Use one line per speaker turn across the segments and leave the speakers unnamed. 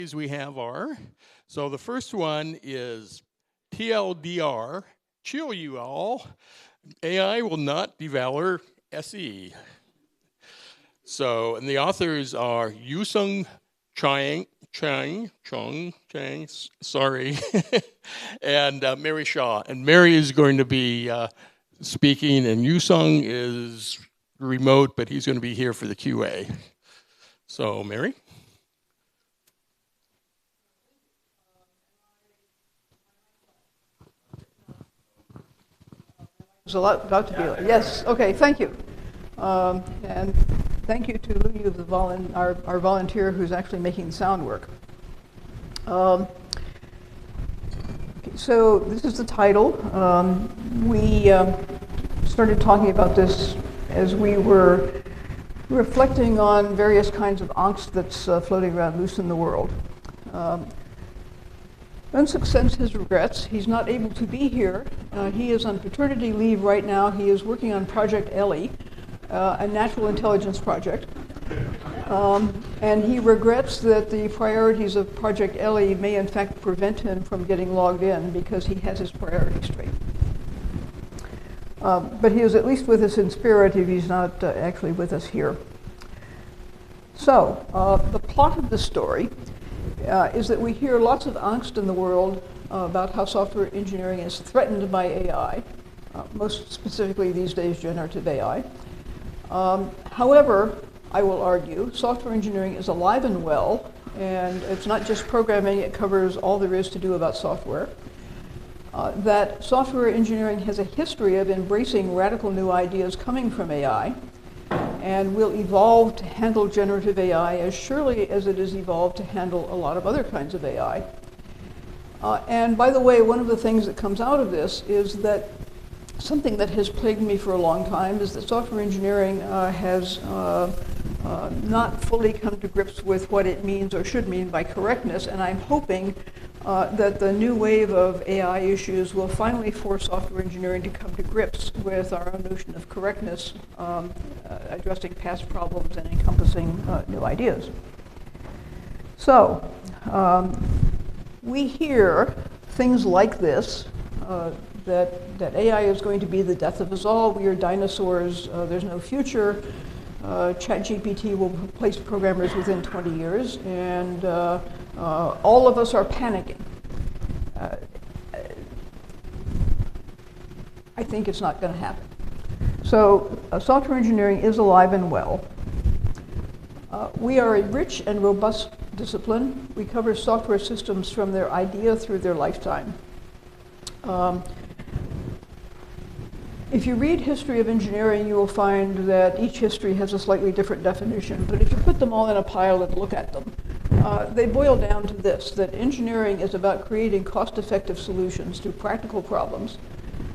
We have are. So the first one is TLDR, chill you all, AI will not devour SE. So, and the authors are Eunsuk, Chang, sorry, and Mary Shaw. And Mary is going to be speaking, and Eunsuk is remote, but he's going to be here for the QA. So, Mary?
There's a lot about to be. Yes. Okay. Thank you, and thank you to Louis, our volunteer, who's actually making the sound work. So this is the title. We started talking about this as we were reflecting on various kinds of angst that's floating around loose in the world. Eunsuk sends his regrets. He's not able to be here. He is on paternity leave right now. He is working on Project Ellie, a natural intelligence project. And he regrets that the priorities of Project Ellie may in fact prevent him from getting logged in because he has his priorities straight. But he is at least with us in spirit if he's not actually with us here. So, the plot of the story is that we hear lots of angst in the world about how software engineering is threatened by AI, most specifically these days generative AI. However, I will argue, software engineering is alive and well, and it's not just programming, it covers all there is to do about software. That software engineering has a history of embracing radical new ideas coming from AI, and will evolve to handle generative AI as surely as it has evolved to handle a lot of other kinds of AI. And by the way, one of the things that comes out of this is that something that has plagued me for a long time is that software engineering has not fully come to grips with what it means or should mean by correctness, and I'm hoping that the new wave of AI issues will finally force software engineering to come to grips with our own notion of correctness, addressing past problems and encompassing new ideas. So, we hear things like this, that AI is going to be the death of us all, we are dinosaurs, there's no future, ChatGPT will replace programmers within 20 years, and all of us are panicking. I think it's not going to happen. So software engineering is alive and well. We are a rich and robust discipline. We cover software systems from their idea through their lifetime. If you read history of engineering, you will find that each history has a slightly different definition, but if you put them all in a pile and look at them, they boil down to this, that engineering is about creating cost-effective solutions to practical problems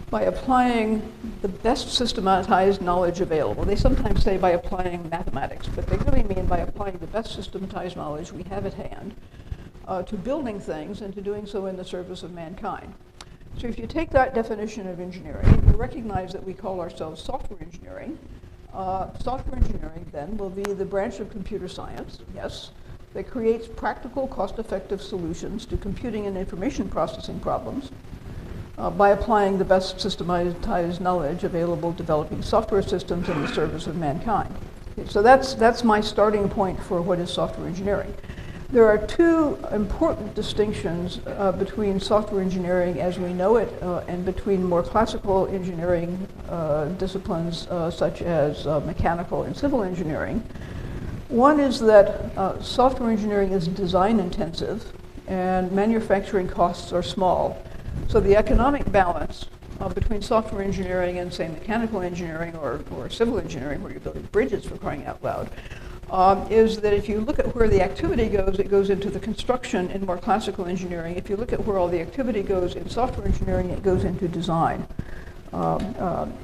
by applying the best systematized knowledge available. They sometimes say by applying mathematics, but they really mean by applying the best systematized knowledge we have at hand to building things and to doing so in the service of mankind. So if you take that definition of engineering, you recognize that we call ourselves software engineering. Software engineering then will be the branch of computer science, yes, that creates practical, cost-effective solutions to computing and information processing problems by applying the best systematized knowledge available developing software systems in the service of mankind. Okay, so that's my starting point for what is software engineering. There are two important distinctions between software engineering as we know it and between more classical engineering disciplines such as mechanical and civil engineering. One is that software engineering is design intensive and manufacturing costs are small. So the economic balance between software engineering and, say, mechanical engineering or civil engineering, where you're building bridges for crying out loud, is that if you look at where the activity goes, it goes into the construction in more classical engineering. If you look at where all the activity goes in software engineering, it goes into design. And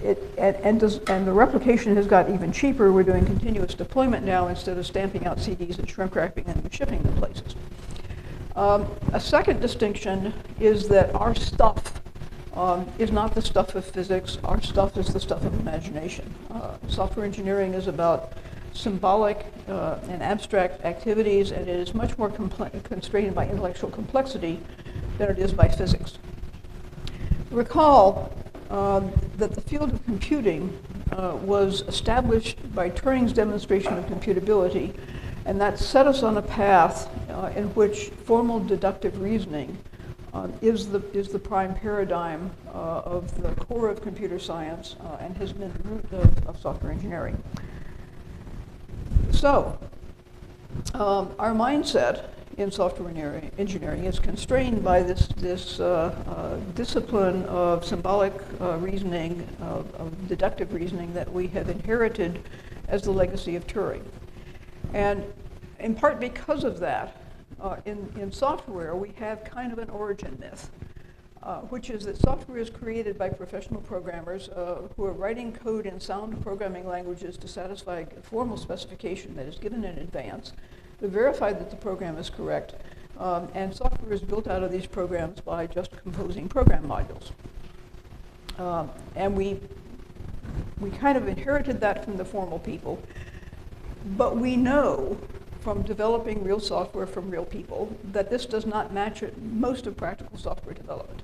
the replication has got even cheaper. We're doing continuous deployment now instead of stamping out CDs and shrink wrapping them and shipping them places. A second distinction is that our stuff is not the stuff of physics. Our stuff is the stuff of imagination. Software engineering is about symbolic and abstract activities, and it is much more constrained by intellectual complexity than it is by physics. Recall that the field of computing was established by Turing's demonstration of computability, and that set us on a path in which formal deductive reasoning is the prime paradigm of the core of computer science and has been the root of software engineering. So, our mindset in software engineering is constrained by this discipline of symbolic reasoning, of deductive reasoning that we have inherited as the legacy of Turing. And in part because of that, in software, we have kind of an origin myth, which is that software is created by professional programmers who are writing code in sound programming languages to satisfy a formal specification that is given in advance, to verify that the program is correct, and software is built out of these programs by just composing program modules. And we kind of inherited that from the formal people, but we know from developing real software from real people that this does not match most of practical software development.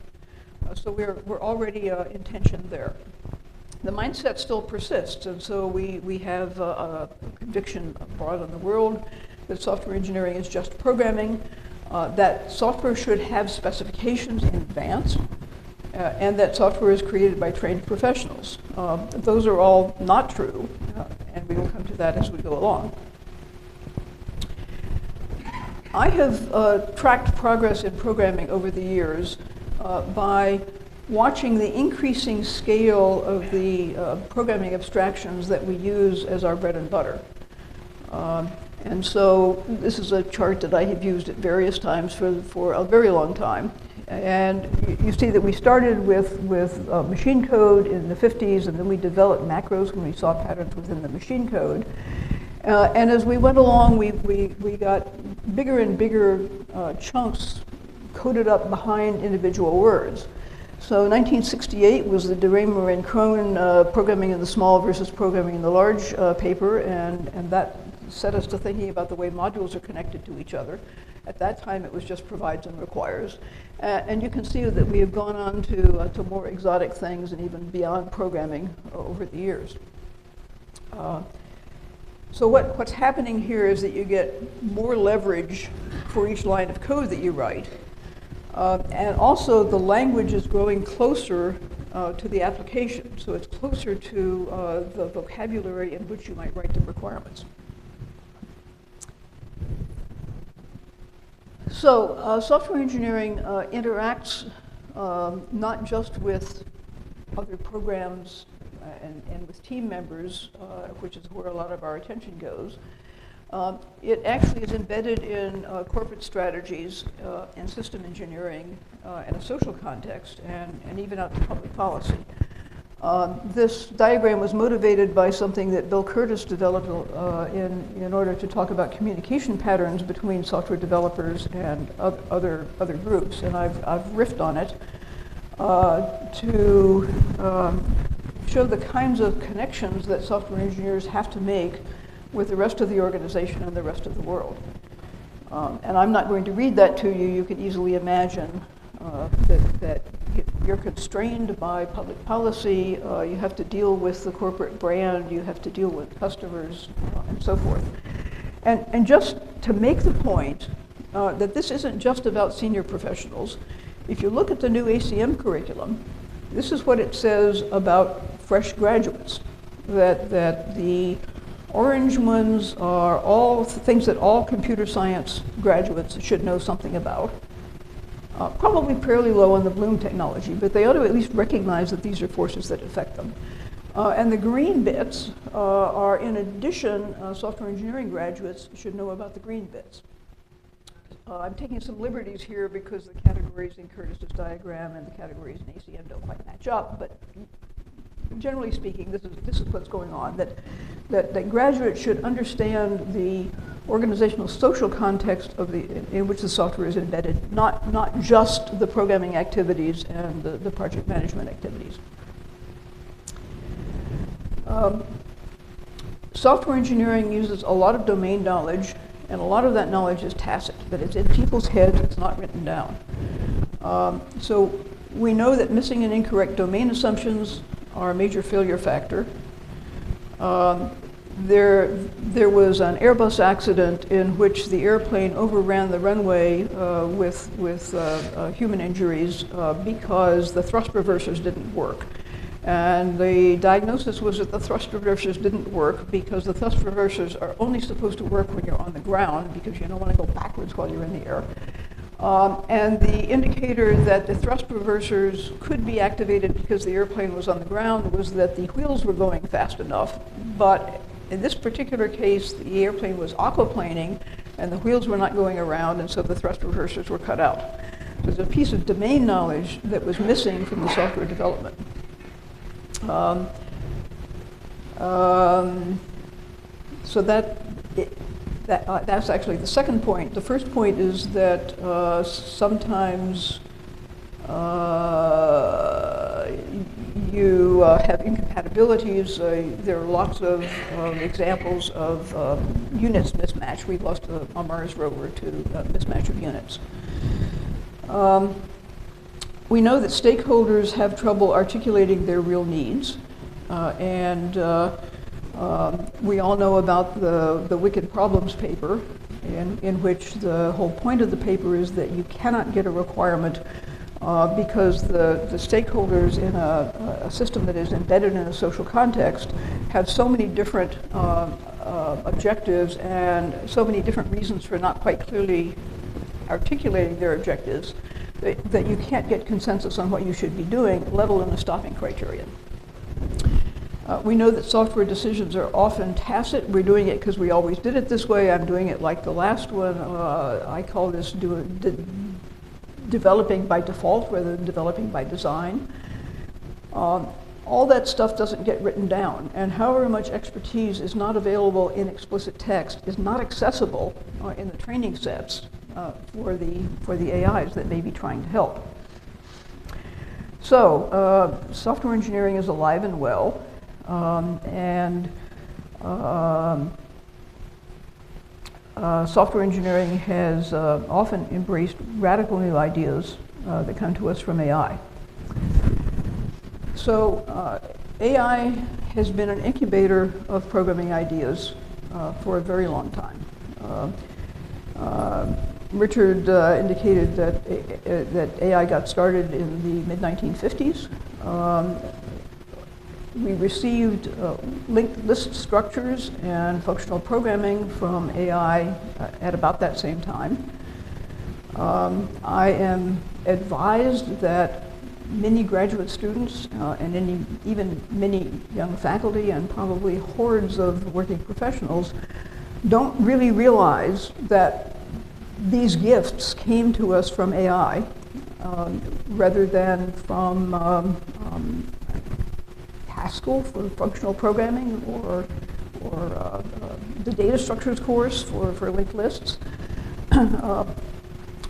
So we're already in tension there. The mindset still persists, and so we have a conviction abroad in the world that software engineering is just programming, that software should have specifications in advance, and that software is created by trained professionals. Those are all not true, and we will come to that as we go along. I have tracked progress in programming over the years by watching the increasing scale of the programming abstractions that we use as our bread and butter. And so this is a chart that I have used at various times for a very long time. And you see that we started with machine code in the 50s, and then we developed macros when we saw patterns within the machine code. And as we went along, we got bigger and bigger chunks coded up behind individual words. So 1968 was the de Raymer and Krohn programming in the small versus programming in the large paper, and that set us to thinking about the way modules are connected to each other. At that time, it was just provides and requires. And you can see that we have gone on to more exotic things and even beyond programming over the years. So what's happening here is that you get more leverage for each line of code that you write. And also the language is growing closer to the application. So it's closer to the vocabulary in which you might write the requirements. So software engineering interacts not just with other programs and with team members, which is where a lot of our attention goes. It actually is embedded in corporate strategies and system engineering in a social context and even out to public policy. This diagram was motivated by something that Bill Curtis developed in order to talk about communication patterns between software developers and other groups, and I've riffed on it to show the kinds of connections that software engineers have to make with the rest of the organization and the rest of the world. And I'm not going to read that to you. You can easily imagine that you're constrained by public policy, you have to deal with the corporate brand, you have to deal with customers, and so forth. And just to make the point that this isn't just about senior professionals, if you look at the new ACM curriculum, this is what it says about fresh graduates, that the orange ones are all things that all computer science graduates should know something about. Probably fairly low on the Bloom technology, but they ought to at least recognize that these are forces that affect them. And the green bits are, in addition, software engineering graduates should know about the green bits. I'm taking some liberties here because the categories in Curtis's diagram and the categories in ACM don't quite match up, but generally speaking, this is what's going on, that graduates should understand the organizational social context of in which the software is embedded, not just the programming activities and the project management activities. Software engineering uses a lot of domain knowledge, and a lot of that knowledge is tacit, but it's in people's heads, it's not written down. So we know that missing and incorrect domain assumptions are a major failure factor. There was an Airbus accident in which the airplane overran the runway with human injuries because the thrust reversers didn't work. And the diagnosis was that the thrust reversers didn't work because the thrust reversers are only supposed to work when you're on the ground, because you don't want to go backwards while you're in the air. And the indicator that the thrust reversers could be activated because the airplane was on the ground was that the wheels were going fast enough. But in this particular case, the airplane was aquaplaning and the wheels were not going around, and so the thrust reversers were cut out. There's a piece of domain knowledge that was missing from the software development. So that's actually the second point. The first point is that sometimes you have incompatibilities. There are lots of examples of units mismatch. We lost a Mars rover to a mismatch of units. We know that stakeholders have trouble articulating their real needs, and we all know about the Wicked Problems paper, in which the whole point of the paper is that you cannot get a requirement because the stakeholders in a system that is embedded in a social context have so many different objectives and so many different reasons for not quite clearly articulating their objectives that you can't get consensus on what you should be doing, let alone a stopping criterion. We know that software decisions are often tacit. We're doing it because we always did it this way. I'm doing it like the last one. I call this developing by default rather than developing by design. All that stuff doesn't get written down, and however much expertise is not available in explicit text is not accessible in the training sets for the AIs that may be trying to help. So software engineering is alive and well, software engineering has often embraced radical new ideas that come to us from AI. So AI has been an incubator of programming ideas for a very long time. Richard indicated that AI got started in the mid-1950s. We received linked list structures and functional programming from AI at about that same time. I am advised that many graduate students and even many young faculty and probably hordes of working professionals don't really realize that these gifts came to us from AI rather than from Haskell for functional programming or the data structures course for linked lists.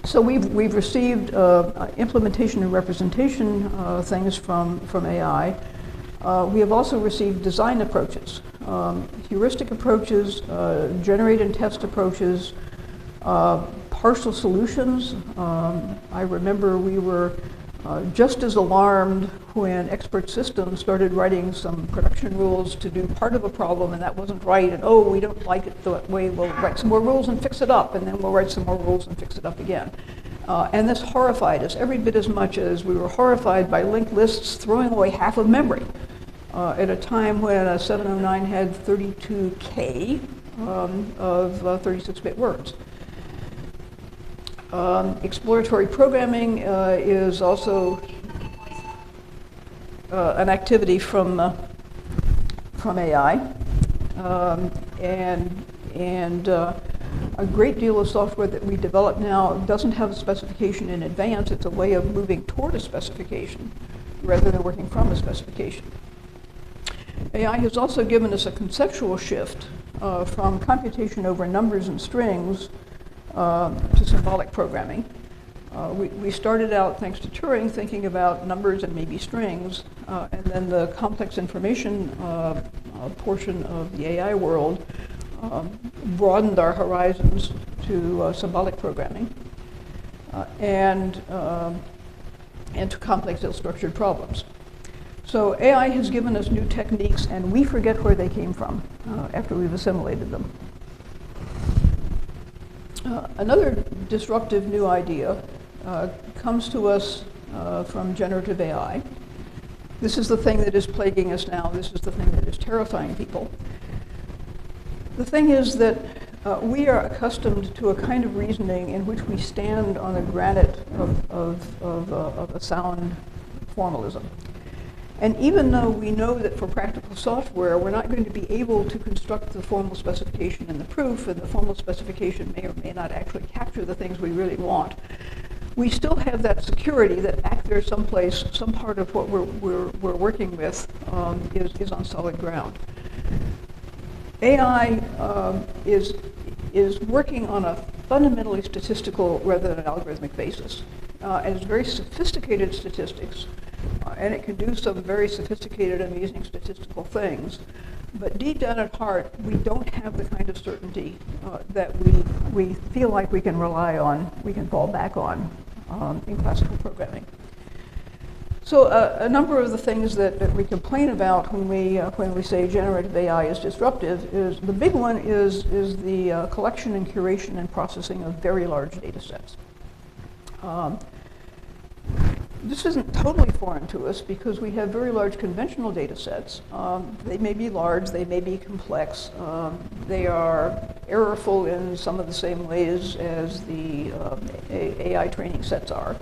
So we've received implementation and representation things from AI. We have also received design approaches, heuristic approaches, generate and test approaches, partial solutions. I remember we were just as alarmed when expert systems started writing some production rules to do part of a problem and that wasn't right, and oh, we don't like it that way, we'll write some more rules and fix it up, and then we'll write some more rules and fix it up again. And this horrified us every bit as much as we were horrified by linked lists throwing away half of memory at a time when a 709 had 32K of 36-bit words. Exploratory programming is also an activity from AI, and a great deal of software that we develop now doesn't have a specification in advance. It's a way of moving toward a specification rather than working from a specification. AI has also given us a conceptual shift from computation over numbers and strings to symbolic programming. We started out, thanks to Turing, thinking about numbers and maybe strings, and then the complex information portion of the AI world broadened our horizons to symbolic programming and to complex ill-structured problems. So AI has given us new techniques, and we forget where they came from after we've assimilated them. Another disruptive new idea comes to us from generative AI. This is the thing that is plaguing us now. This is the thing that is terrifying people. The thing is that we are accustomed to a kind of reasoning in which we stand on the granite of a sound formalism. And even though we know that for practical software, we're not going to be able to construct the formal specification in the proof, and the formal specification may or may not actually capture the things we really want, we still have that security that back there someplace, some part of what we're working with is on solid ground. AI is working on a fundamentally statistical rather than an algorithmic basis. And it's very sophisticated statistics, and it can do some very sophisticated, amazing statistical things. But deep down at heart, we don't have the kind of certainty that we feel like we can rely on, we can fall back on in classical programming. So a number of the things that we complain about when we say generative AI is disruptive is, the big one is the collection and curation and processing of very large data sets. This isn't totally foreign to us because we have very large conventional data sets. They may be large, they may be complex. They are errorful in some of the same ways as the AI training sets are.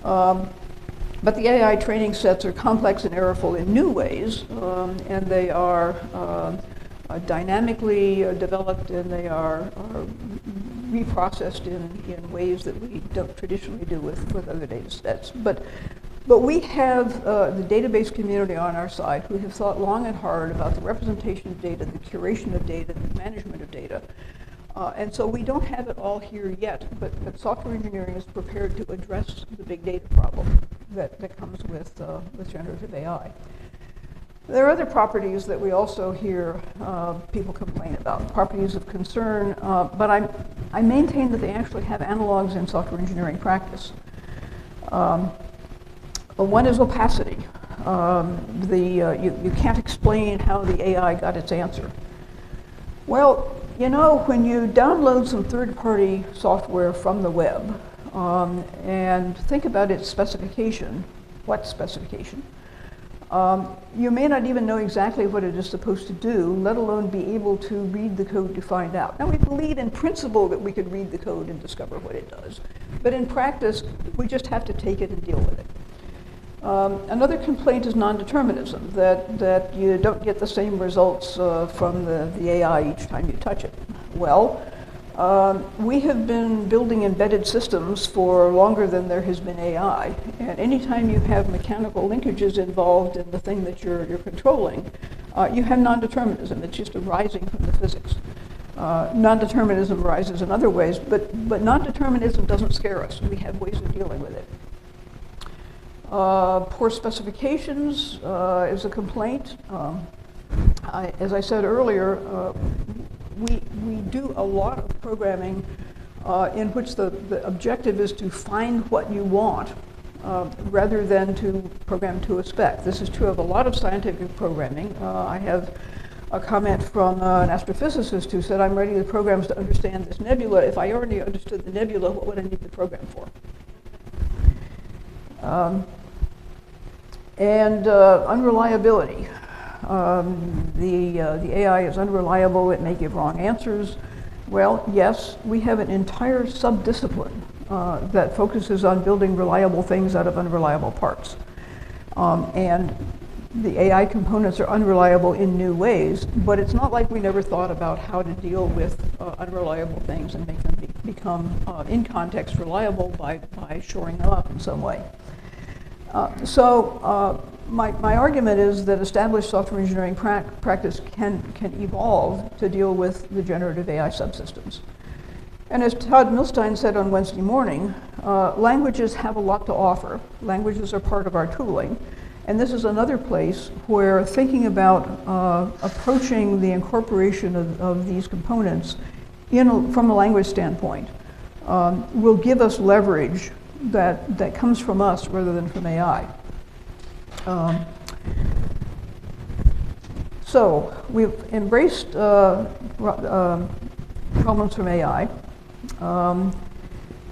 But the AI training sets are complex and errorful in new ways, and they are dynamically developed, and they are reprocessed in ways that we don't traditionally do with other data sets. But we have the database community on our side who have thought long and hard about the representation of data, the curation of data, the management of data. And so we don't have it all here yet, but software engineering is prepared to address the big data problem that comes with generative AI. There are other properties that we also hear people complain about, properties of concern, but I maintain that they actually have analogs in software engineering practice. One is opacity. You can't explain how the AI got its answer. Well, you know, when you download some third-party software from the web and think about its specification, what specification, you may not even know exactly what it is supposed to do, let alone be able to read the code to find out. Now, we believe in principle that we could read the code and discover what it does, but in practice, we just have to take it and deal with it. Another complaint is non-determinism, that you don't get the same results from the AI each time you touch it. Well, we have been building embedded systems for longer than there has been AI, and anytime you have mechanical linkages involved in the thing that you're controlling, you have non-determinism. It's just arising from the physics. Non-determinism arises in other ways, but non-determinism doesn't scare us. We have ways of dealing with it. Poor specifications is a complaint. As I said earlier, we do a lot of programming in which the objective is to find what you want rather than to program to a spec. This is true of a lot of scientific programming. I have a comment from an astrophysicist who said, I'm writing the programs to understand this nebula. If I already understood the nebula, what would I need the program for? And unreliability. The AI is unreliable, it may give wrong answers. Well, yes, we have an entire subdiscipline that focuses on building reliable things out of unreliable parts. And the AI components are unreliable in new ways, but it's not like we never thought about how to deal with unreliable things and make them become in context reliable by shoring them up in some way. My argument is that established software engineering practice can evolve to deal with the generative AI subsystems. And as Todd Milstein said on Wednesday morning, languages have a lot to offer. Languages are part of our tooling. And this is another place where thinking about approaching the incorporation of these components from a language standpoint will give us leverage that comes from us rather than from AI. So we've embraced problems from AI,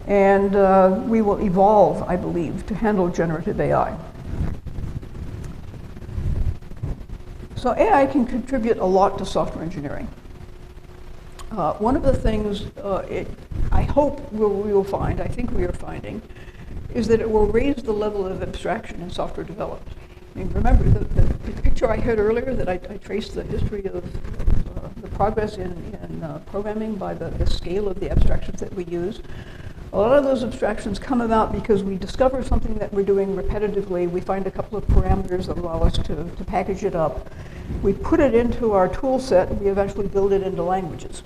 and we will evolve, I believe, to handle generative AI. So AI can contribute a lot to software engineering. One of the things I hope we will find, I think we are finding, is that it will raise the level of abstraction in software development. I mean, remember the picture I had earlier that I traced the history of the progress in programming by the scale of the abstractions that we use. A lot of those abstractions come about because we discover something that we're doing repetitively. We find a couple of parameters that allow us to package it up. We put it into our tool set, and we eventually build it into languages.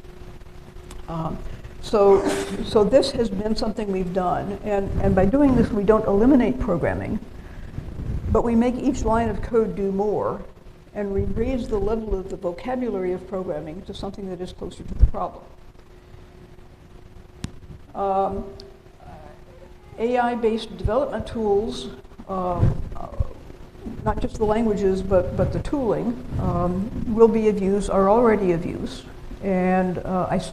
So this has been something we've done, and by doing this, we don't eliminate programming, but we make each line of code do more, and we raise the level of the vocabulary of programming to something that is closer to the problem. AI-based development tools, not just the languages, but the tooling, will be of use, are already of use, and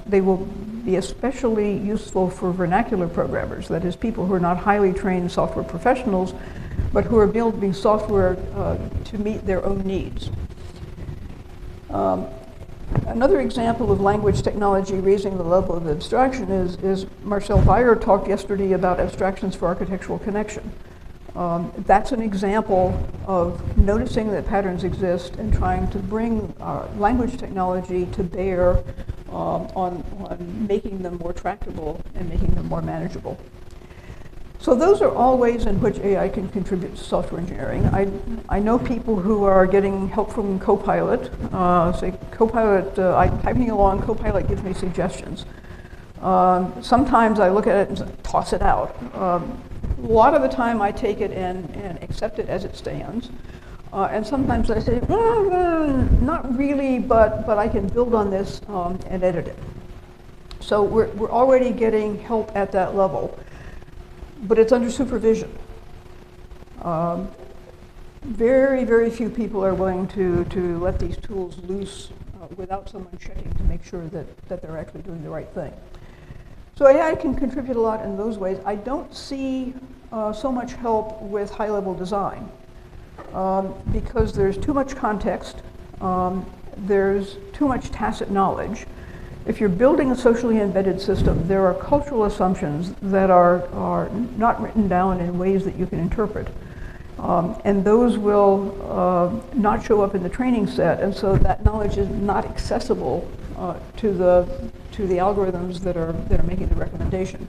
they will be especially useful for vernacular programmers, that is, people who are not highly trained software professionals, but who are building software to meet their own needs. Another example of language technology raising the level of abstraction is Marcel Weyer talked yesterday about abstractions for architectural connection. That's an example of noticing that patterns exist and trying to bring language technology to bear on making them more tractable and making them more manageable. So those are all ways in which AI can contribute to software engineering. I know people who are getting help from Copilot. Say, Copilot, I'm typing along, Copilot gives me suggestions. Sometimes I look at it and toss it out. A lot of the time I take it and accept it as it stands. And sometimes I say, not really, but I can build on this and edit it. So we're already getting help at that level, but it's under supervision. Very, very few people are willing to let these tools loose without someone checking to make sure that they're actually doing the right thing. So AI can contribute a lot in those ways. I don't see so much help with high-level design because there's too much context, there's too much tacit knowledge. If you're building a socially embedded system, there are cultural assumptions that are not written down in ways that you can interpret. And those will not show up in the training set, and so that knowledge is not accessible to the algorithms that are making the recommendation.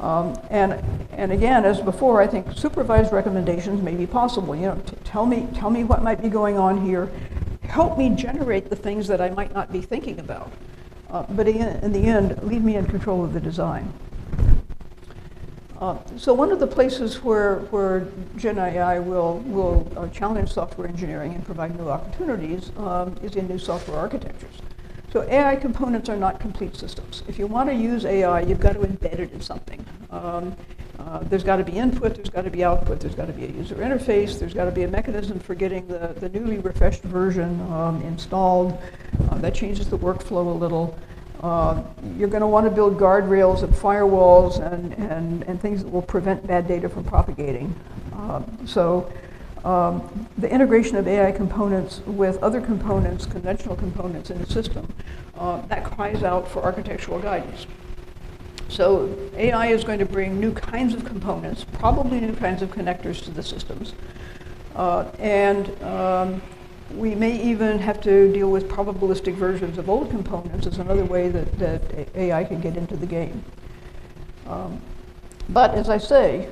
And again, as before, I think supervised recommendations may be possible. You know, tell me what might be going on here. Help me generate the things that I might not be thinking about. But in the end, leave me in control of the design. So one of the places where Gen AI will challenge software engineering and provide new opportunities is in new software architectures. So AI components are not complete systems. If you want to use AI, you've got to embed it in something. There's got to be input, there's got to be output, there's got to be a user interface, there's got to be a mechanism for getting the newly refreshed version installed. That changes the workflow a little. You're going to want to build guardrails and firewalls and things that will prevent bad data from propagating. The integration of AI components with other components, conventional components in the system, that cries out for architectural guidance. So AI is going to bring new kinds of components, probably new kinds of connectors to the systems. We may even have to deal with probabilistic versions of old components as another way that AI can get into the game. But as I say,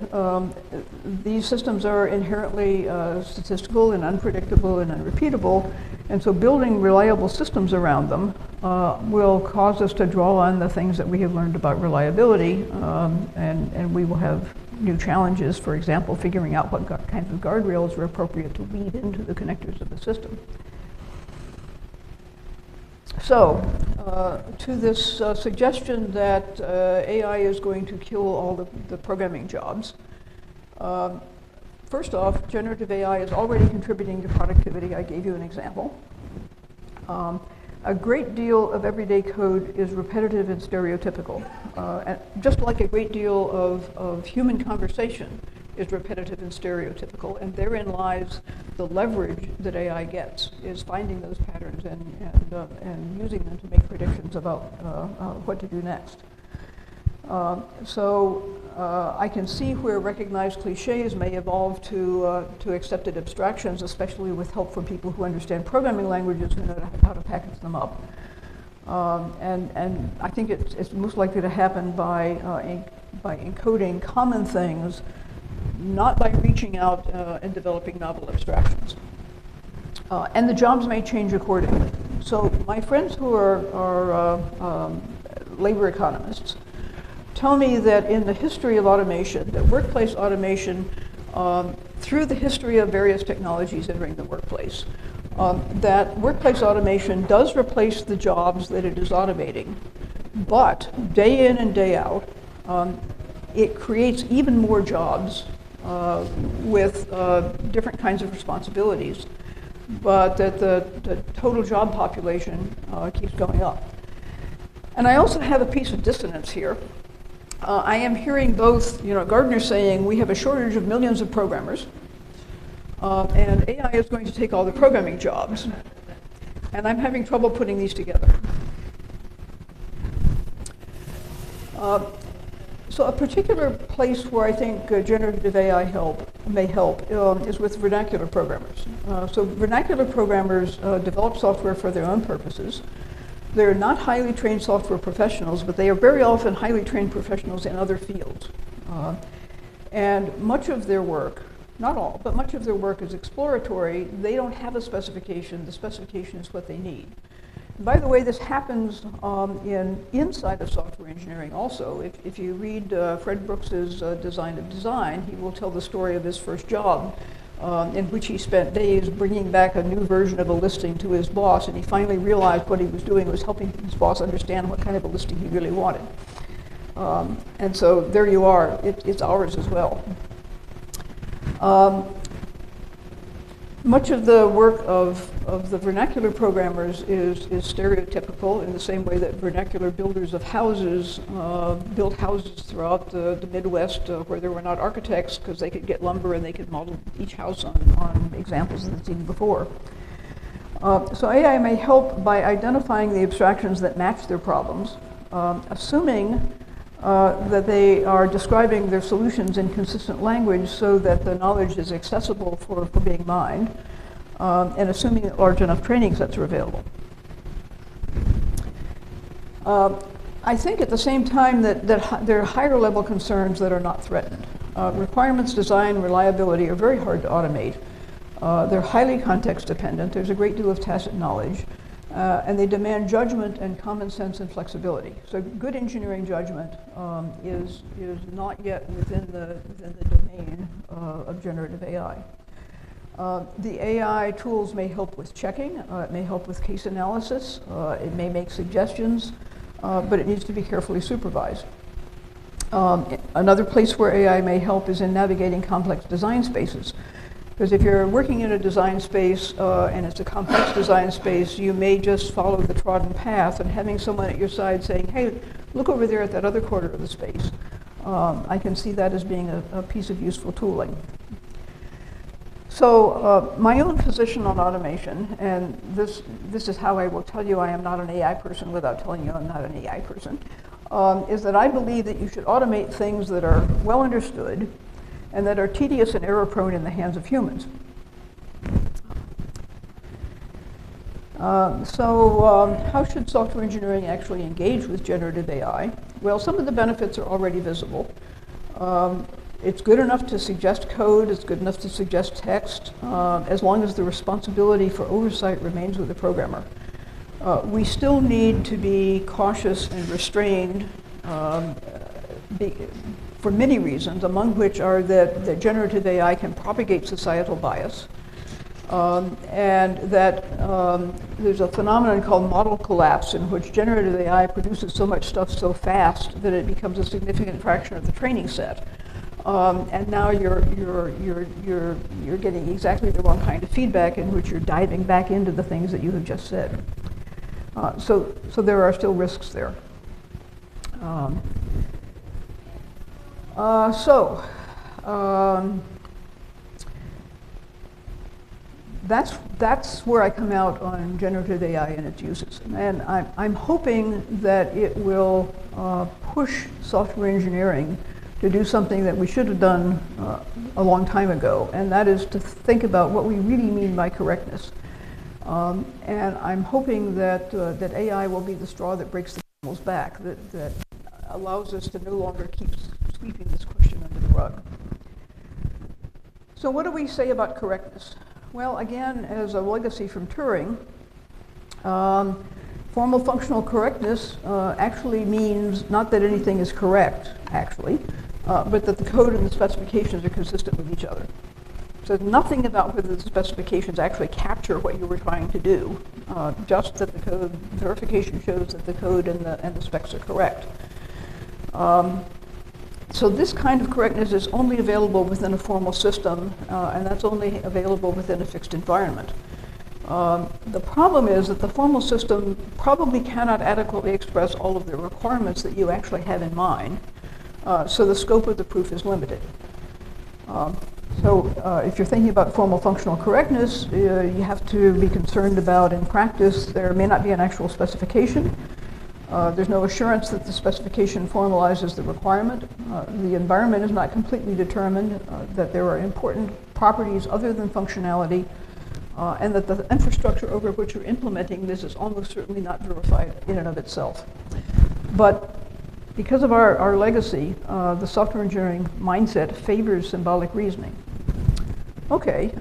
these systems are inherently statistical and unpredictable and unrepeatable, and so building reliable systems around them will cause us to draw on the things that we have learned about reliability, and we will have new challenges, for example, figuring out what kinds of guardrails are appropriate to weave into the connectors of the system. So, to this suggestion that AI is going to kill all the programming jobs, first off, generative AI is already contributing to productivity. I gave you an example. A great deal of everyday code is repetitive and stereotypical. And just like a great deal of human conversation is repetitive and stereotypical, and therein lies the leverage that AI gets, is finding those patterns and using them to make predictions about what to do next. I can see where recognized cliches may evolve to accepted abstractions, especially with help from people who understand programming languages who know how to package them up. And I think it's most likely to happen by encoding common things, not by reaching out and developing novel abstractions. And the jobs may change accordingly. So my friends who are labor economists tell me that in the history of automation, that workplace automation, through the history of various technologies entering the workplace, that workplace automation does replace the jobs that it is automating, but day in and day out, it creates even more jobs with different kinds of responsibilities, but that the total job population keeps going up. And I also have a piece of dissonance here. I am hearing both, Gardner saying we have a shortage of millions of programmers, and AI is going to take all the programming jobs. And I'm having trouble putting these together. So a particular place where I think generative AI may help is with vernacular programmers. So vernacular programmers develop software for their own purposes. They're not highly trained software professionals, but they are very often highly trained professionals in other fields. And much of their work, not all, but much of their work is exploratory. They don't have a specification. The specification is what they need. And by the way, this happens inside of software engineering also. If you read Fred Brooks's Design of Design, he will tell the story of his first job, in which he spent days bringing back a new version of a listing to his boss, and he finally realized what he was doing was helping his boss understand what kind of a listing he really wanted. And so there you are, it's ours as well. Much of the work of the vernacular programmers is stereotypical, in the same way that vernacular builders of houses built houses throughout the Midwest where there were not architects, because they could get lumber and they could model each house on examples that they'd seen before. So AI may help by identifying the abstractions that match their problems, assuming that they are describing their solutions in consistent language so that the knowledge is accessible for being mined, and assuming that large enough training sets are available. I think at the same time that there are higher level concerns that are not threatened. Requirements, design, reliability are very hard to automate. They're highly context dependent. There's a great deal of tacit knowledge. And they demand judgment and common sense and flexibility. So good engineering judgment is not yet within the domain of generative AI. The AI tools may help with checking. It may help with case analysis. It may make suggestions, but it needs to be carefully supervised. Another place where AI may help is in navigating complex design spaces. Because if you're working in a design space and it's a complex design space, you may just follow the trodden path, and having someone at your side saying, hey, look over there at that other corner of the space. I can see that as being a piece of useful tooling. So my own position on automation, and this is how I will tell you I am not an AI person without telling you I'm not an AI person, is that I believe that you should automate things that are well understood and that are tedious and error-prone in the hands of humans. How should software engineering actually engage with generative AI? Well, some of the benefits are already visible. It's good enough to suggest code, it's good enough to suggest text, as long as the responsibility for oversight remains with the programmer. We still need to be cautious and restrained for many reasons, among which are that generative AI can propagate societal bias, and that there's a phenomenon called model collapse, in which generative AI produces so much stuff so fast that it becomes a significant fraction of the training set. And now you're getting exactly the wrong kind of feedback, in which you're diving back into the things that you have just said. So there are still risks there. That's where I come out on generative AI and its uses. And I'm hoping that it will push software engineering to do something that we should have done a long time ago, and that is to think about what we really mean by correctness. And I'm hoping that AI will be the straw that breaks the camel's back, that allows us to no longer keep sweeping this question under the rug. So what do we say about correctness? Well, again, as a legacy from Turing, formal functional correctness actually means not that anything is correct, actually, but that the code and the specifications are consistent with each other. So nothing about whether the specifications actually capture what you were trying to do, just that the code verification shows that the code and the specs are correct. So this kind of correctness is only available within a formal system, and that's only available within a fixed environment. The problem is that the formal system probably cannot adequately express all of the requirements that you actually have in mind, so the scope of the proof is limited. So if you're thinking about formal functional correctness, you have to be concerned about, in practice, there may not be an actual specification. There's no assurance that the specification formalizes the requirement. The environment is not completely determined, that there are important properties other than functionality, and that the infrastructure over which you're implementing this is almost certainly not verified in and of itself. But because of our legacy, the software engineering mindset favors symbolic reasoning. Okay,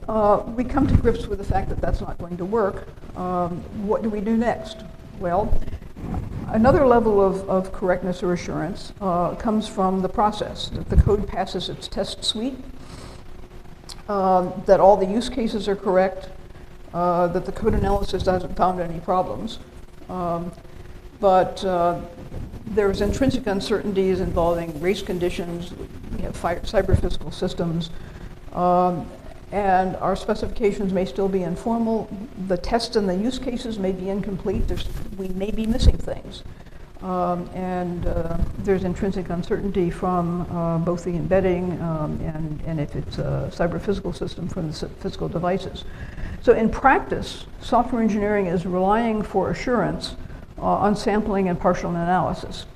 we come to grips with the fact that that's not going to work. What do we do next? Well, another level of correctness or assurance comes from the process, that the code passes its test suite, that all the use cases are correct, that the code analysis hasn't found any problems. But there's intrinsic uncertainties involving race conditions, we have cyber-physical systems, and our specifications may still be informal. The tests and the use cases may be incomplete. We may be missing things. And there's intrinsic uncertainty from both the embedding and if it's a cyber-physical system, from the physical devices. So in practice, software engineering is relying for assurance on sampling and partial analysis.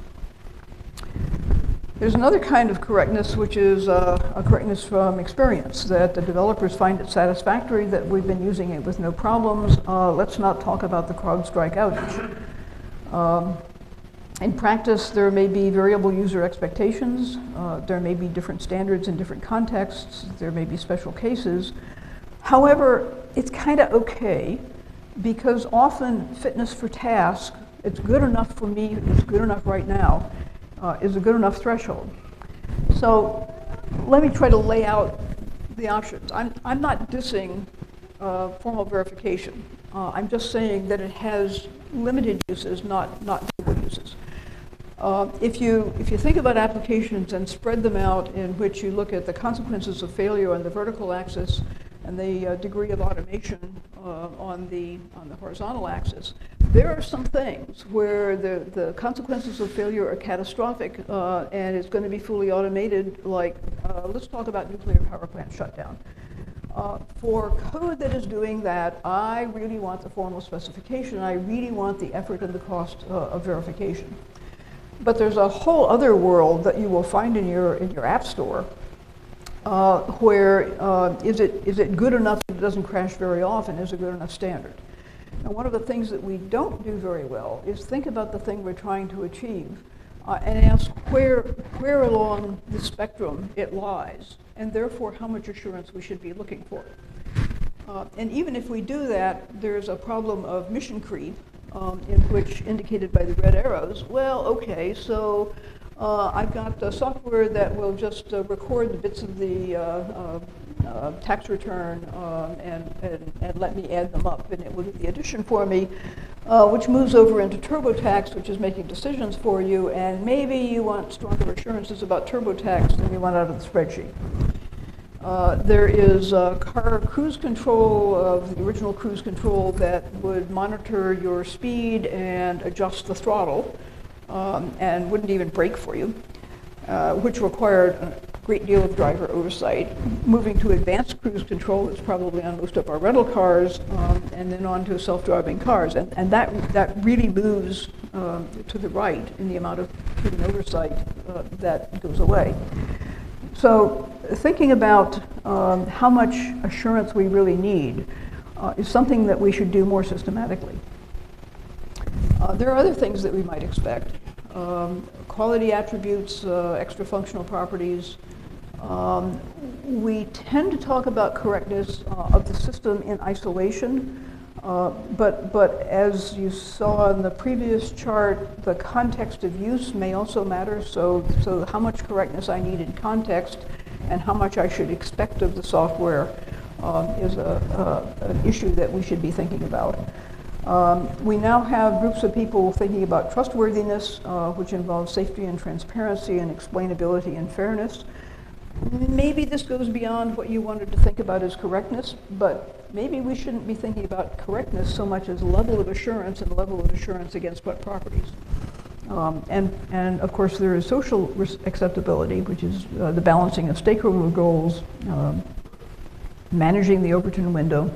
There's another kind of correctness, which is a correctness from experience, that the developers find it satisfactory, that we've been using it with no problems. Let's not talk about the CrowdStrike outage. In practice, there may be variable user expectations. There may be different standards in different contexts. There may be special cases. However, it's kind of okay, because often fitness for task, it's good enough for me, it's good enough right now, is a good enough threshold. So let me try to lay out the options. I'm not dissing formal verification. I'm just saying that it has limited uses, not global uses. If you think about applications and spread them out, in which you look at the consequences of failure on the vertical axis and the degree of automation on the horizontal axis, there are some things where the consequences of failure are catastrophic, and it's going to be fully automated, like let's talk about nuclear power plant shutdown. For code that is doing that, I really want the formal specification. I really want the effort and the cost of verification. But there's a whole other world that you will find in your app store, where is it good enough that it doesn't crash very often? Is it a good enough standard? And one of the things that we don't do very well is think about the thing we're trying to achieve and ask where along the spectrum it lies, and therefore how much assurance we should be looking for. And even if we do that, there's a problem of mission creep, in which, indicated by the red arrows, well, okay, so I've got software that will just record the bits of the tax return and let me add them up, and it will do the addition for me, which moves over into TurboTax, which is making decisions for you, and maybe you want stronger assurances about TurboTax than you want out of the spreadsheet. There is car cruise control, the original cruise control, that would monitor your speed and adjust the throttle and wouldn't even brake for you, which required a great deal of driver oversight. Moving to advanced cruise control that's probably on most of our rental cars, and then on to self-driving cars. And that really moves to the right in the amount of human oversight that goes away. So thinking about how much assurance we really need is something that we should do more systematically. There are other things that we might expect. Quality attributes, extra functional properties. We tend to talk about correctness of the system in isolation, but as you saw in the previous chart, the context of use may also matter. So how much correctness I need in context and how much I should expect of the software is an issue that we should be thinking about. We now have groups of people thinking about trustworthiness, which involves safety and transparency and explainability and fairness. Maybe this goes beyond what you wanted to think about as correctness, but maybe we shouldn't be thinking about correctness so much as level of assurance and level of assurance against what properties. And of course there is social acceptability, which is the balancing of stakeholder goals, managing the Overton window,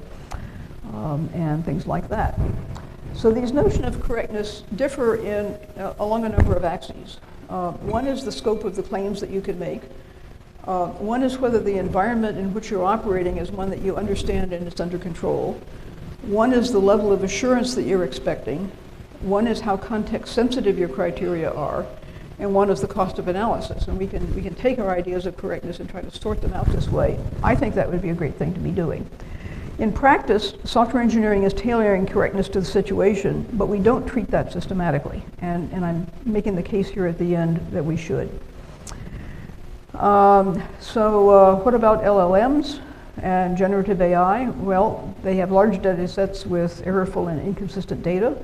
and things like that. So these notions of correctness differ along a number of axes. One is the scope of the claims that you can make. One is whether the environment in which you're operating is one that you understand and it's under control. One is the level of assurance that you're expecting. One is how context sensitive your criteria are. And one is the cost of analysis. And we can take our ideas of correctness and try to sort them out this way. I think that would be a great thing to be doing. In practice, software engineering is tailoring correctness to the situation, but we don't treat that systematically. And I'm making the case here at the end that we should. What about LLMs and generative AI? Well, they have large data sets with errorful and inconsistent data.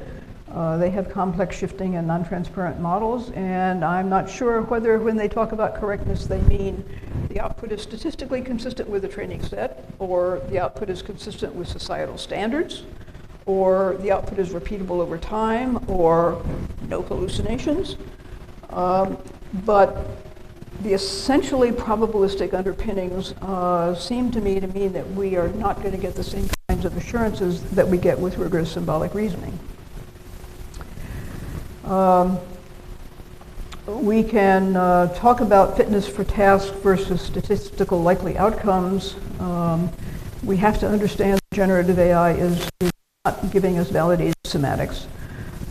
They have complex shifting and non-transparent models, and I'm not sure whether when they talk about correctness they mean the output is statistically consistent with the training set, or the output is consistent with societal standards, or the output is repeatable over time, or no hallucinations. But the essentially probabilistic underpinnings seem to me to mean that we are not going to get the same kinds of assurances that we get with rigorous symbolic reasoning. We can talk about fitness for task versus statistical likely outcomes. We have to understand that generative AI is not giving us validated semantics.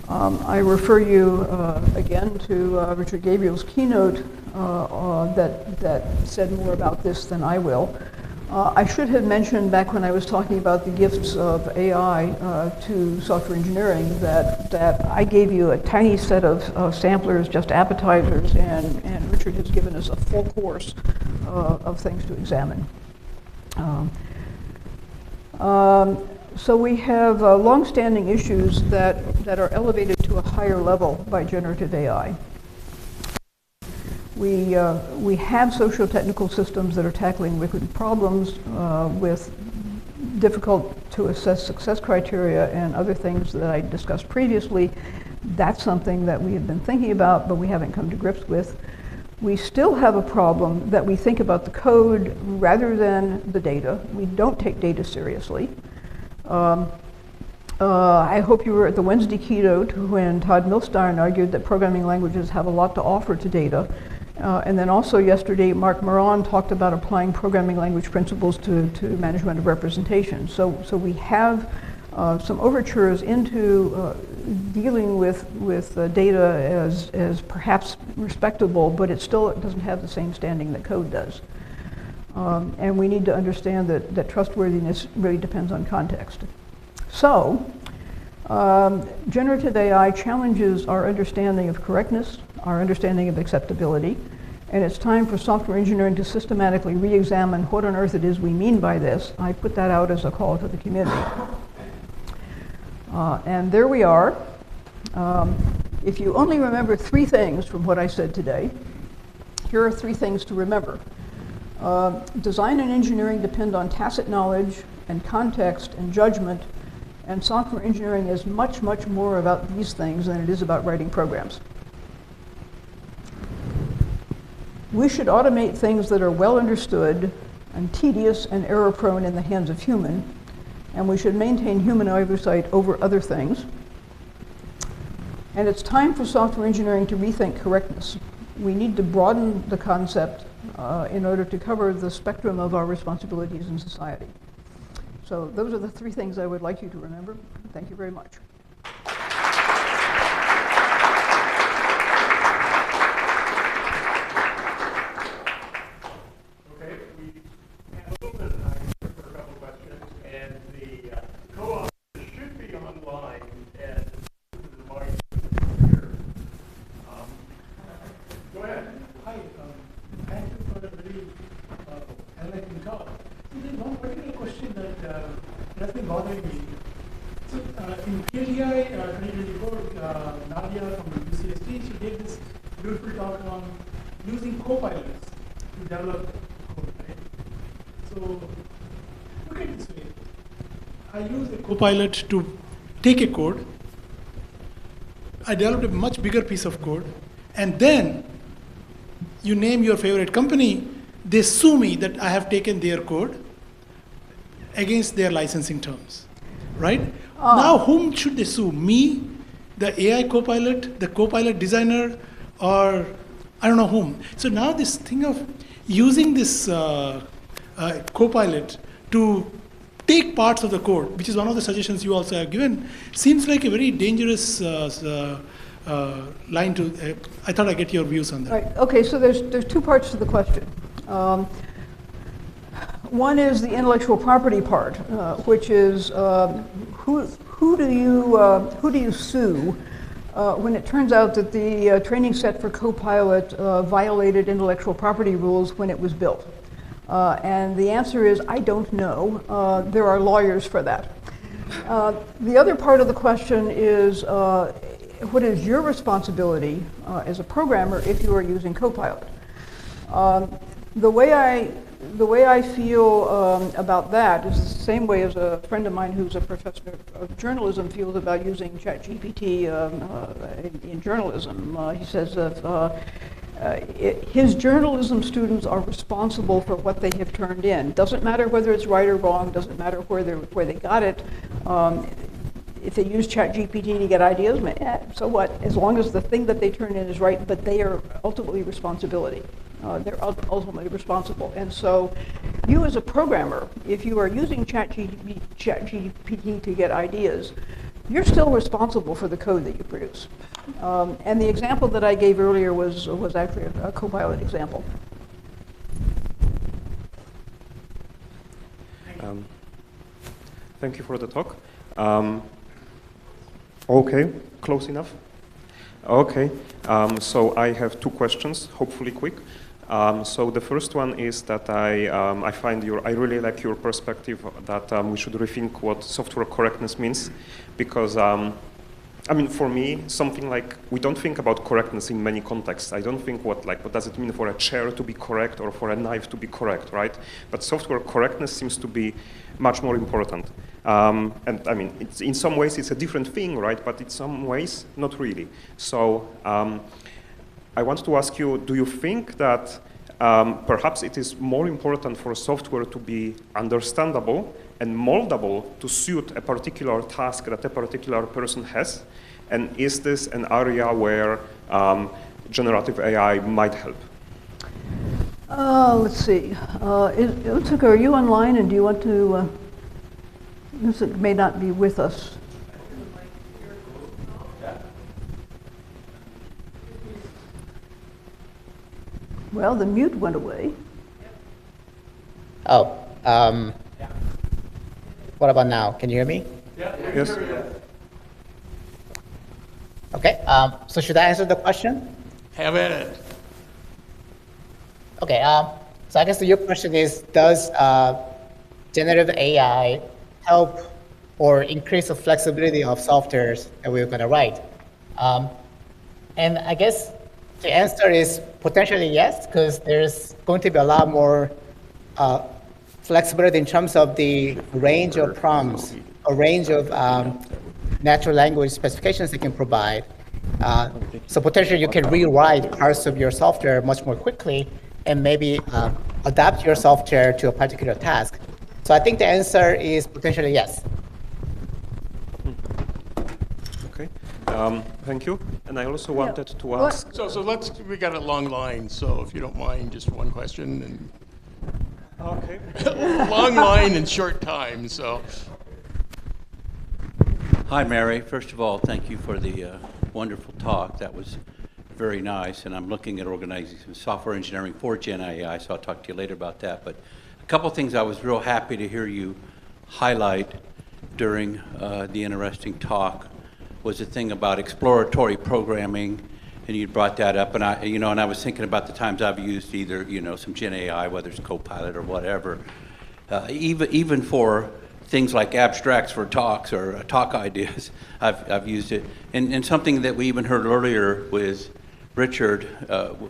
I refer you again to Richard Gabriel's keynote that said more about this than I will. I should have mentioned back when I was talking about the gifts of AI to software engineering that I gave you a tiny set of samplers, just appetizers, and Richard has given us a full course of things to examine. So we have long-standing issues that are elevated to a higher level by generative AI. We have socio-technical systems that are tackling wicked problems with difficult to assess success criteria and other things that I discussed previously. That's something that we have been thinking about, but we haven't come to grips with. We still have a problem that we think about the code rather than the data. We don't take data seriously. I hope you were at the Wednesday keynote when Todd Milstein argued that programming languages have a lot to offer to data. And then also yesterday, Mark Moran talked about applying programming language principles to management of representation. So we have some overtures into dealing with data as perhaps respectable, but it still doesn't have the same standing that code does. And we need to understand that trustworthiness really depends on context. So Generative AI challenges our understanding of correctness, our understanding of acceptability, and it's time for software engineering to systematically re-examine what on earth it is we mean by this. I put that out as a call to the community. And there we are. If you only remember 3 things from what I said today, here are 3 things to remember. Design and engineering depend on tacit knowledge and context and judgment, and software engineering is much, much more about these things than it is about writing programs. We should automate things that are well understood and tedious and error-prone in the hands of human, and we should maintain human oversight over other things. And it's time for software engineering to rethink correctness. We need to broaden the concept in order to cover the spectrum of our responsibilities in society. So those are the 3 things I would like you to remember. Thank you very much.
Okay, we have a little bit of time for a couple questions, and the co-authors should be online and the mic here. Go ahead.
Hi, thank you for a very enlightening talk. There's one particular question that has been bothering me. So in KGI 2024, Nadia from UCSD, she gave this beautiful talk on using co-pilots to develop code, right? So look at it this way. I use a co-pilot to take a code. I developed a much bigger piece of code, and then you name your favorite company, they sue me that I have taken their code against their licensing terms, right? Now, whom should they sue? Me, the AI copilot, the copilot designer, or I don't know whom. So now this thing of using this copilot to take parts of the code, which is one of the suggestions you also have given, seems like a very dangerous line to, I thought I'd get your views on that.
Right. Okay, so there's 2 parts to the question. One is the intellectual property part, which is who do you sue when it turns out that the training set for Copilot violated intellectual property rules when it was built? And the answer is, I don't know. There are lawyers for that. The other part of the question is, what is your responsibility as a programmer if you are using Copilot? The way I feel about that is the same way as a friend of mine who's a professor of journalism feels about using ChatGPT in journalism. He says that his journalism students are responsible for what they have turned in. Doesn't matter whether it's right or wrong, doesn't matter where they got it. If they use ChatGPT to get ideas, so what? As long as the thing that they turn in is right, but they are ultimately responsibility. They're ultimately responsible. And so you as a programmer, if you are using ChatGPT to get ideas, you're still responsible for the code that you produce. And the example that I gave earlier was actually a Copilot example.
Thank you for the talk. Okay, close enough? Okay, so I have 2 questions, hopefully quick. So the first one is that I really like your perspective that we should rethink what software correctness means, because I mean, for me, something like, we don't think about correctness in many contexts. I don't think what does it mean for a chair to be correct or for a knife to be correct, right? But software correctness seems to be much more important. And I mean, in some ways it's a different thing, right? But in some ways, not really. So I want to ask you, do you think that perhaps it is more important for software to be understandable and moldable to suit a particular task that a particular person has? And is this an area where generative AI might help?
Let's see. Eunsuk, are you online, and do you want to? Eunsuk may not be with us. Well, the mute went away.
Oh, what about now? Can you hear me?
Yes.
Okay, so should I answer the question?
Have at it.
Okay, so I guess your question is, does generative AI help or increase the flexibility of softwares that we're going to write? And I guess the answer is potentially yes, because there's going to be a lot more flexibility in terms of the range of prompts, a range of natural language specifications they can provide. So potentially you can rewrite parts of your software much more quickly and maybe adapt your software to a particular task. So I think the answer is potentially yes.
Okay, thank you. And I also wanted to ask.
So we got a long line, so if you don't mind, just one question and.
Okay.
Long line and short time, so.
Hi, Mary. First of all, thank you for the wonderful talk. That was very nice. And I'm looking at organizing some software engineering for Gen AI, so I'll talk to you later about that. But a couple things I was real happy to hear you highlight during the interesting talk was the thing about exploratory programming, and you brought that up. And I was thinking about the times I've used either some Gen AI, whether it's Copilot or whatever, even for things like abstracts for talks or talk ideas, I've used it. And something that we even heard earlier with Richard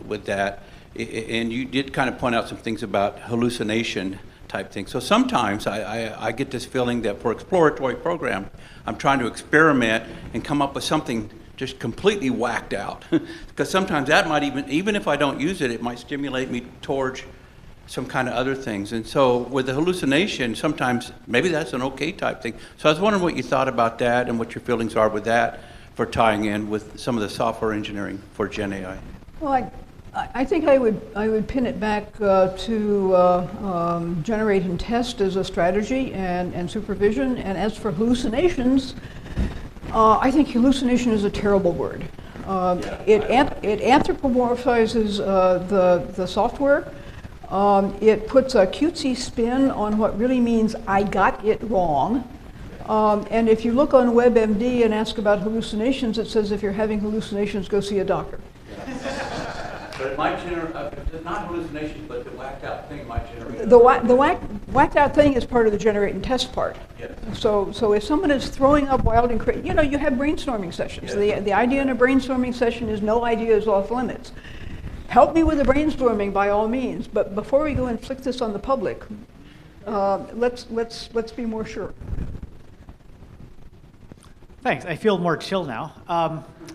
with that, and you did kind of point out some things about hallucination type things. So sometimes I get this feeling that for exploratory program, I'm trying to experiment and come up with something just completely whacked out. Because sometimes that might even if I don't use it, it might stimulate me towards some kind of other things. And so with the hallucination, sometimes maybe that's an okay type thing. So I was wondering what you thought about that and what your feelings are with that for tying in with some of the software engineering for Gen AI.
Well, I think I would pin it back to generate and test as a strategy and supervision. And as for hallucinations, I think hallucination is a terrible word. It anthropomorphizes the software. It puts a cutesy spin on what really means I got it wrong. And if you look on WebMD and ask about hallucinations, it says if you're having hallucinations, go see a doctor.
But it might generate, not hallucinations, but the whacked out thing might generate.
The whacked out thing is part of the generate and test part.
Yes.
So if someone is throwing up wild and crazy, you have brainstorming sessions. Yes. The idea in a brainstorming session is no idea is off limits. Help me with the brainstorming by all means, but before we go and flick this on the public, let's be more sure.
Thanks. I feel more chill now.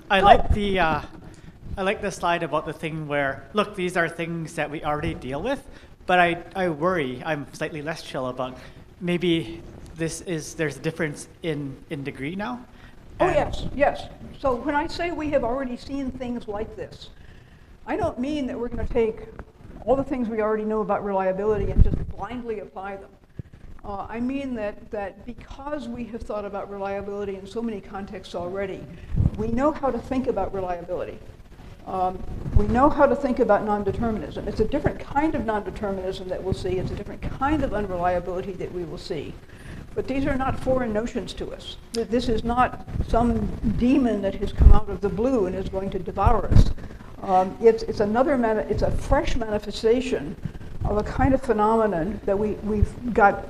I like the slide about the thing where, look, these are things that we already deal with, but I worry, I'm slightly less chill about maybe there's a difference in degree now.
Oh, yes. So when I say we have already seen things like this, I don't mean that we're going to take all the things we already know about reliability and just blindly apply them. I mean that because we have thought about reliability in so many contexts already, we know how to think about reliability. We know how to think about non-determinism. It's a different kind of non-determinism that we'll see. It's a different kind of unreliability that we will see. But these are not foreign notions to us. This is not some demon that has come out of the blue and is going to devour us. It's a fresh manifestation of a kind of phenomenon that we've got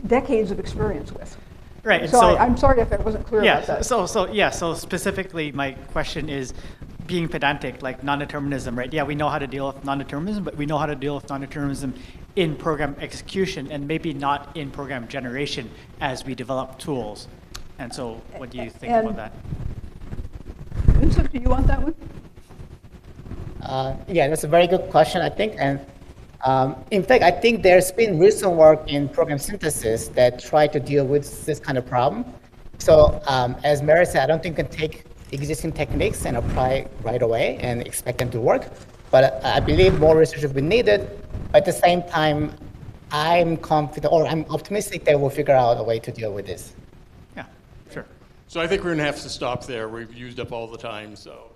decades of experience with.
Right.
So I'm sorry if I wasn't clear about that.
So specifically, my question is being pedantic, like non-determinism, right? Yeah, we know how to deal with non-determinism, but we know how to deal with non-determinism in program execution and maybe not in program generation as we develop tools. And so what do you think about that?
Eunsuk, do you want that one?
Yeah, that's a very good question, I think. And in fact, I think there's been recent work in program synthesis that try to deal with this kind of problem. So as Mary said, I don't think you can take existing techniques and apply right away and expect them to work. But I believe more research will be needed. But at the same time, I'm confident, or I'm optimistic that we'll figure out a way to deal with this.
Yeah, sure.
So I think we're going to have to stop there. We've used up all the time, so.